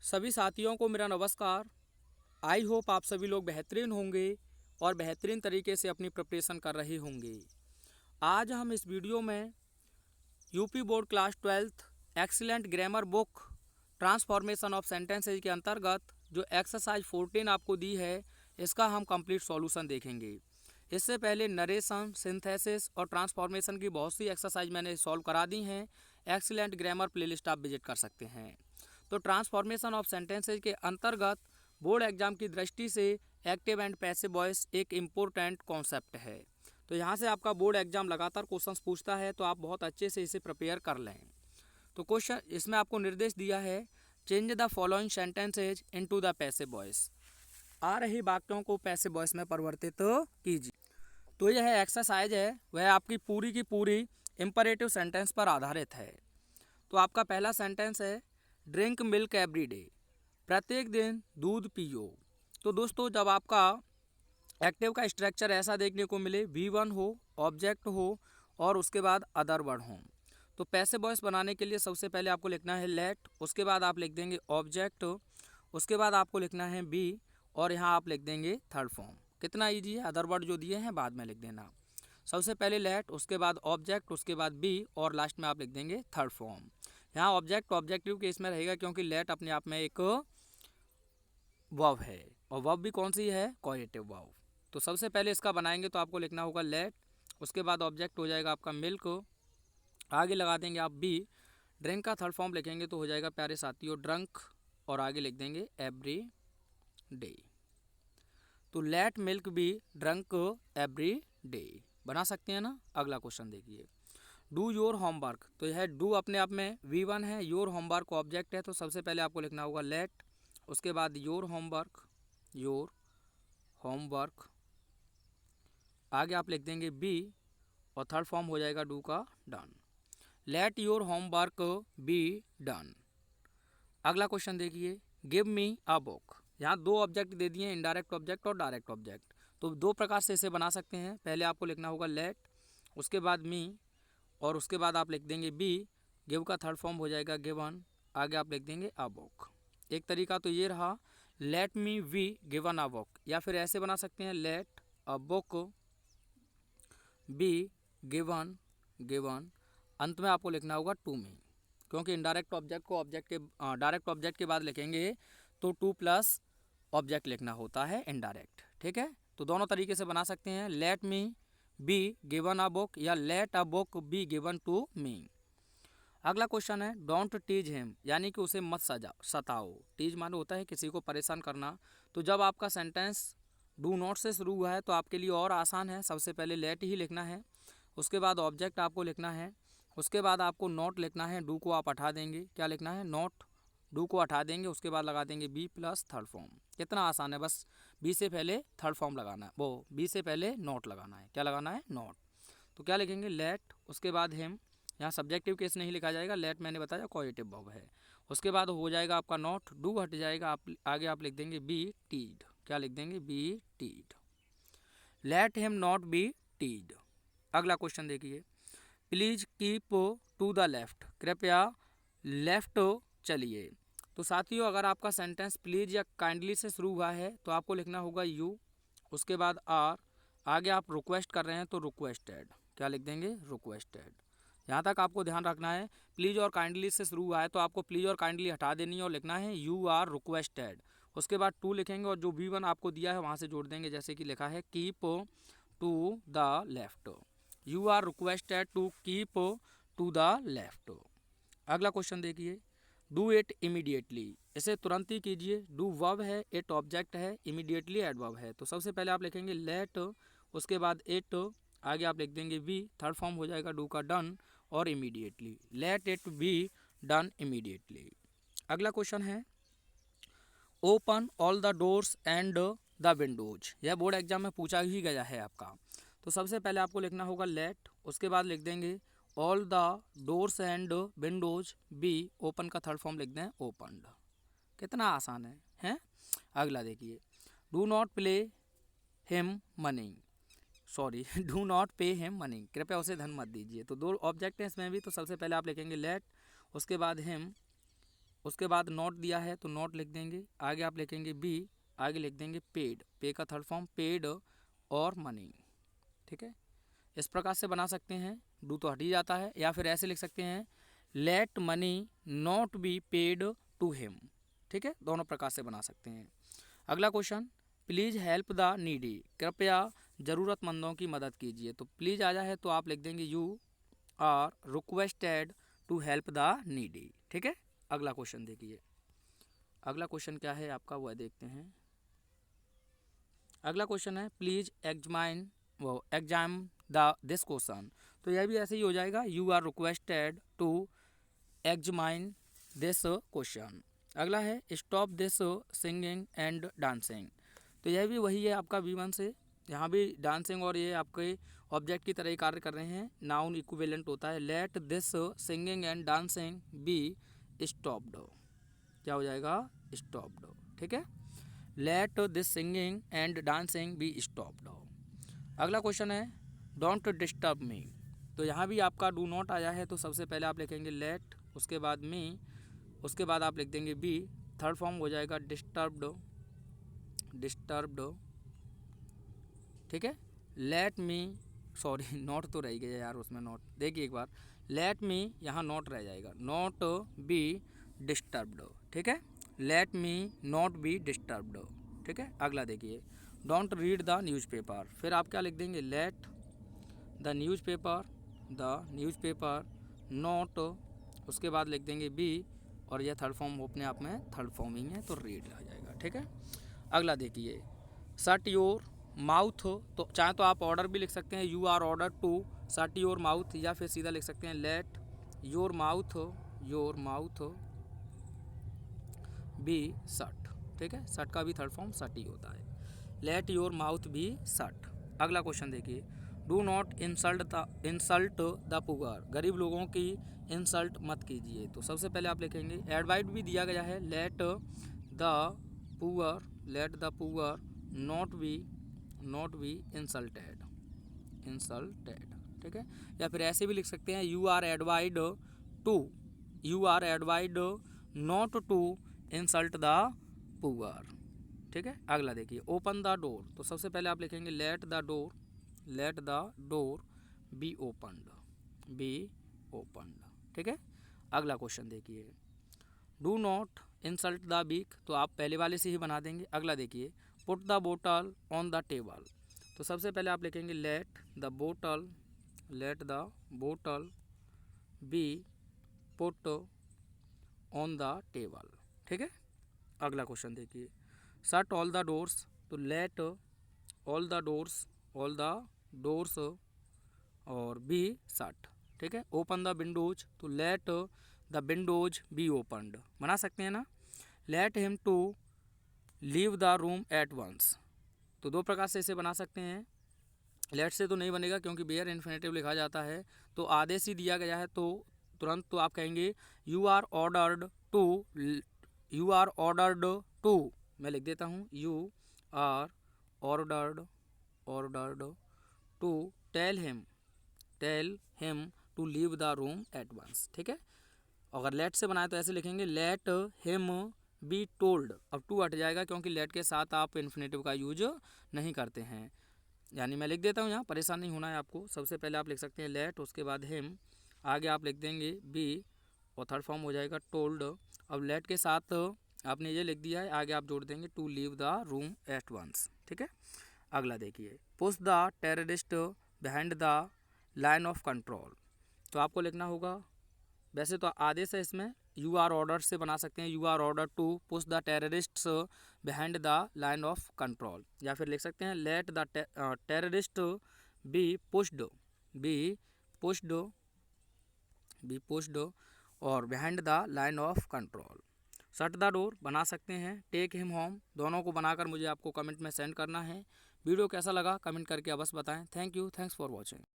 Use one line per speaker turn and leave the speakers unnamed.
सभी साथियों को मेरा नमस्कार। आई होप आप सभी लोग बेहतरीन होंगे और बेहतरीन तरीके से अपनी प्रिपरेशन कर रहे होंगे। आज हम इस वीडियो में UP board class 12th excellent grammar book transformation of sentences के अंतर्गत जो एक्सरसाइज 14 आपको दी है, इसका हम कंप्लीट सॉल्यूशन देखेंगे। इससे पहले नरेशन, सिंथेसिस और ट्रांसफॉर्मेशन की बहुत सी एक्सरसाइज मैंने सॉल्व करा दी हैं। एक्सीलेंट ग्रामर प्लेलिस्ट आप विजिट कर सकते हैं। तो ट्रांसफॉर्मेशन ऑफ सेंटेंसेज के अंतर्गत बोर्ड एग्जाम की दृष्टि से एक्टिव एंड पैसिव वॉइस एक इम्पोर्टेंट कॉन्सेप्ट है। तो यहाँ से आपका बोर्ड एग्जाम लगातार क्वेश्चंस पूछता है, तो आप बहुत अच्छे से इसे प्रिपेयर कर लें। तो क्वेश्चन इसमें आपको निर्देश दिया है, change the following sentences into the passive voice. आ रही वाक्यों को पैसिव वॉइस में परिवर्तित कीजिए। तो यह एक्सरसाइज है वह आपकी पूरी की पूरी इंपरेटिव सेंटेंस पर आधारित है। तो आपका पहला सेंटेंस है, ड्रिंक मिल्क एवरी डे, प्रत्येक दिन दूध पियो। तो दोस्तों, जब आपका एक्टिव का स्ट्रक्चर ऐसा देखने को मिले, V1 हो, ऑब्जेक्ट हो और उसके बाद अदर वर्ड हो, तो पैसिव वॉइस बनाने के लिए सबसे पहले आपको लिखना है लेट, उसके बाद आप लिख देंगे ऑब्जेक्ट, उसके बाद आपको लिखना है बी और यहाँ आप लिख देंगे थर्ड फॉर्म। कितना ईजी है, अदर वर्ड जो दिए हैं बाद में लिख देना। सबसे पहले लेट, उसके बाद ऑब्जेक्ट, उसके बाद बी और लास्ट में आप लिख देंगे थर्ड फॉर्म। यहाँ ऑब्जेक्ट ऑब्जेक्टिव केस में रहेगा क्योंकि लेट अपने आप में एक वर्ब है और वर्ब भी कौन सी है, कॉजेटिव वर्ब। तो सबसे पहले इसका बनाएंगे तो आपको लिखना होगा लेट, उसके बाद ऑब्जेक्ट हो जाएगा आपका मिल्क, आगे लगा देंगे आप बी, ड्रिंक का थर्ड फॉर्म लिखेंगे तो हो जाएगा प्यारे साथियों ड्रंक और आगे लिख देंगे एवरी डे। तो let milk be drunk every day बना सकते हैं ना। अगला क्वेश्चन देखिए, डू योर होमवर्क। तो यह डू अपने आप में V1 है, योर होमवर्क ऑब्जेक्ट है। तो सबसे पहले आपको लिखना होगा लेट, उसके बाद योर होमवर्क, आगे आप लिख देंगे बी और थर्ड फॉर्म हो जाएगा डू का done. Let your homework be done. अगला क्वेश्चन देखिए, गिव मी अ बुक। यहाँ दो ऑब्जेक्ट दे दिए, इनडायरेक्ट ऑब्जेक्ट और डायरेक्ट ऑब्जेक्ट। तो दो प्रकार से इसे बना सकते हैं। पहले आपको लिखना होगा लेट, उसके बाद मी और उसके बाद आप लिख देंगे बी, गिव का थर्ड फॉर्म हो जाएगा गिवन, आगे आप लिख देंगे अ बुक। एक तरीका तो ये रहा, let me be given a book, या फिर ऐसे बना सकते हैं let a book be given, अंत में आपको लिखना होगा टू मी, क्योंकि इनडायरेक्ट ऑब्जेक्ट को ऑब्जेक्ट के डायरेक्ट ऑब्जेक्ट के बाद लिखेंगे तो टू प्लस ऑब्जेक्ट लिखना होता है इनडायरेक्ट। ठीक है, तो दोनों तरीके से बना सकते हैं, let me be given a book या let a book be given to me. अगला क्वेश्चन है, डोंट टीज हिम, यानी कि उसे मत सताओ। टीज माने होता है किसी को परेशान करना। तो जब आपका सेंटेंस डू नॉट से शुरू हुआ है तो आपके लिए और आसान है, सबसे पहले लेट ही लिखना है, उसके बाद ऑब्जेक्ट आपको लिखना है, उसके बाद आपको नॉट लिखना है, डू को आप हटा देंगे, क्या लिखना है नॉट, डू को हटा देंगे, उसके बाद लगा देंगे बी प्लस थर्ड फॉर्म। कितना आसान है, बस बी से पहले थर्ड फॉर्म लगाना है, वो बी से पहले नॉट लगाना है, क्या लगाना है नॉट। तो क्या लिखेंगे लेट, उसके बाद हिम, यहाँ सब्जेक्टिव केस नहीं लिखा जाएगा, लेट मैंने बताया कॉजेटिव वर्ब है, उसके बाद हो जाएगा आपका नॉट, डू हट जाएगा, आप आगे आप लिख देंगे बी टीड, क्या लिख देंगे be teed, let him not be teed. अगला क्वेश्चन देखिए, please keep to the left, कृपया लेफ्ट चलिए। तो साथियों, अगर आपका सेंटेंस प्लीज या काइंडली से शुरू हुआ है तो आपको लिखना होगा यू, उसके बाद आर, आगे आप रिक्वेस्ट कर रहे हैं तो रिक्वेस्टेड, क्या लिख देंगे रिक्वेस्टेड। यहाँ तक आपको ध्यान रखना है, प्लीज और काइंडली से शुरू हुआ है तो आपको प्लीज और काइंडली हटा देनी है और लिखना है यू आर रिक्वेस्टेड। उसके बाद टू लिखेंगे और जो V1 आपको दिया है वहाँ से जोड़ देंगे, जैसे कि लिखा है keep to the left, you are requested to keep to the left. अगला क्वेश्चन देखिए, डू इट इमीडिएटली, इसे तुरंत ही कीजिए। डू वर्ब है, इट ऑब्जेक्ट है, इमीडिएटली एडवर्ब है। तो सबसे पहले आप लिखेंगे लेट, उसके बाद इट, आगे आप लिख देंगे वी, थर्ड फॉर्म हो जाएगा डू का डन और immediately, let it be done immediately. अगला क्वेश्चन है, open all the doors and the Windows. यह बोर्ड एग्जाम में पूछा ही गया है आपका। तो सबसे पहले आपको लिखना होगा लेट, उसके बाद लिख देंगे all the doors and windows be, open का थर्ड फॉर्म लिख दें ओपनड। कितना आसान है? अगला देखिए, do not play him money, sorry do not pay him money, कृपया उसे धन मत दीजिए। तो दो ऑब्जेक्ट हैं इसमें भी, तो सबसे पहले आप लिखेंगे लेट, उसके बाद हिम, उसके बाद नॉट दिया है तो नॉट लिख देंगे, आगे आप लिखेंगे बी, आगे लिख देंगे पेड, पे का थर्ड फॉर्म पेड और मनी। ठीक है, इस प्रकार से बना सकते हैं, डू तो हट ही जाता है, या फिर ऐसे लिख सकते हैं let money not be paid to him. ठीक है, दोनों प्रकार से बना सकते हैं। अगला question, please help the needy, कृपया ज़रूरतमंदों की मदद कीजिए। तो प्लीज़ आ जाए तो आप लिख देंगे you are requested to help the needy. ठीक है, अगला क्वेश्चन देखिए, अगला क्वेश्चन क्या है आपका वह देखते हैं। अगला क्वेश्चन है please examine this question. तो यह भी ऐसे ही हो जाएगा, you are requested to examine this question. अगला है stop this singing and dancing. तो यह भी वही है आपका V1 से, यहाँ भी डांसिंग और ये आपके ऑब्जेक्ट की तरह ही कार्य कर रहे हैं, नाउन इक्विवेलेंट होता है। Let this singing and dancing be stopped, क्या हो जाएगा स्टॉप्ड। ठीक है, let this singing and dancing be stopped. अगला क्वेश्चन है डोंट डिस्टर्ब मी। तो यहाँ भी आपका डू नॉट आया है, तो सबसे पहले आप लिखेंगे लेट, उसके बाद मी, उसके बाद आप लिख देंगे बी, थर्ड फॉर्म हो जाएगा डिस्टर्ब्ड, डिस्टर्ब्ड। ठीक है, लेट मी, सॉरी नॉट तो रह गया यार उसमें नॉट, देखिए एक बार, लेट मी यहाँ नॉट रह जाएगा, नॉट बी डिस्टर्ब्ड। ठीक है, let me not be disturbed. ठीक है, अगला देखिए डोंट रीड द न्यूज़पेपर। फिर आप क्या लिख देंगे लेट द न्यूज़पेपर नॉट, उसके बाद लिख देंगे बी, और यह थर्ड फॉर्म अपने आप में थर्ड फॉर्म ही है तो रीड आ जाएगा। ठीक है, अगला देखिए शट योर माउथ। तो चाहे तो आप ऑर्डर भी लिख सकते हैं, you are order to shut your mouth, या फिर सीधा लिख सकते हैं let your mouth be shut. ठीक है, शट का भी थर्ड फॉर्म शट ही होता है, late your mouth be shut. अगला क्वेश्चन देखिए do not insult the poor. गरीब लोगों की इंसल्ट मत कीजिए। तो सबसे पहले आप लिखेंगे एडवाइड भी दिया गया है, let the poor not be insulted. ठीक है, या फिर ऐसे भी लिख सकते हैं यू आर एडवाइड not to insult the poor. ठीक है, अगला देखिए ओपन द डोर। तो सबसे पहले आप लिखेंगे let the door be opened. ठीक है, अगला क्वेश्चन देखिए do not insult the weak. तो आप पहले वाले से ही बना देंगे। अगला देखिए पुट द बोतल ऑन द टेबल। तो सबसे पहले आप लिखेंगे लेट द बोतल be put on the table. ठीक है, अगला क्वेश्चन देखिए शट ऑल द डोर्स। तो लेट ऑल द डोर्स और बी शट। ठीक है, ओपन द विंडोज। तो let the windows be opened, बना सकते हैं ना। Let him to leave the room at once. तो दो प्रकार से इसे बना सकते हैं, लेट से तो नहीं बनेगा क्योंकि बेयर इन्फिनेटिव लिखा जाता है, तो आदेश ही दिया गया है तो तुरंत तो आप कहेंगे यू आर ऑर्डर्ड टू, मैं लिख देता हूँ you are ordered to tell him to leave the room at once. ठीक है, अगर लेट से बनाए तो ऐसे लिखेंगे लेट हिम बी टोल्ड। अब टू हट जाएगा क्योंकि लेट के साथ आप इन्फिनेटिव का यूज नहीं करते हैं, यानी मैं लिख देता हूँ यहाँ, परेशान नहीं होना है आपको। सबसे पहले आप लिख सकते हैं लेट, उसके बाद हिम, आगे आप लिख देंगे बी और थर्ड फॉर्म हो जाएगा टोल्ड। अब लेट के साथ आपने ये लिख दिया है, आगे आप जोड़ देंगे to leave the room at once. ठीक है, अगला देखिए push the terrorist behind the line of control. तो आपको लिखना होगा, वैसे तो आदेश है इसमें, यू आर ऑर्डर से बना सकते हैं you are order to push the terrorists behind the line of control, या फिर लिख सकते हैं let the terrorist be pushed और behind the line of control. Shut the door बना सकते हैं, टेक हिम होम, दोनों को बनाकर मुझे आपको कमेंट में सेंड करना है। वीडियो कैसा लगा कमेंट करके अवश्य बताएं। Thank you, thanks for watching.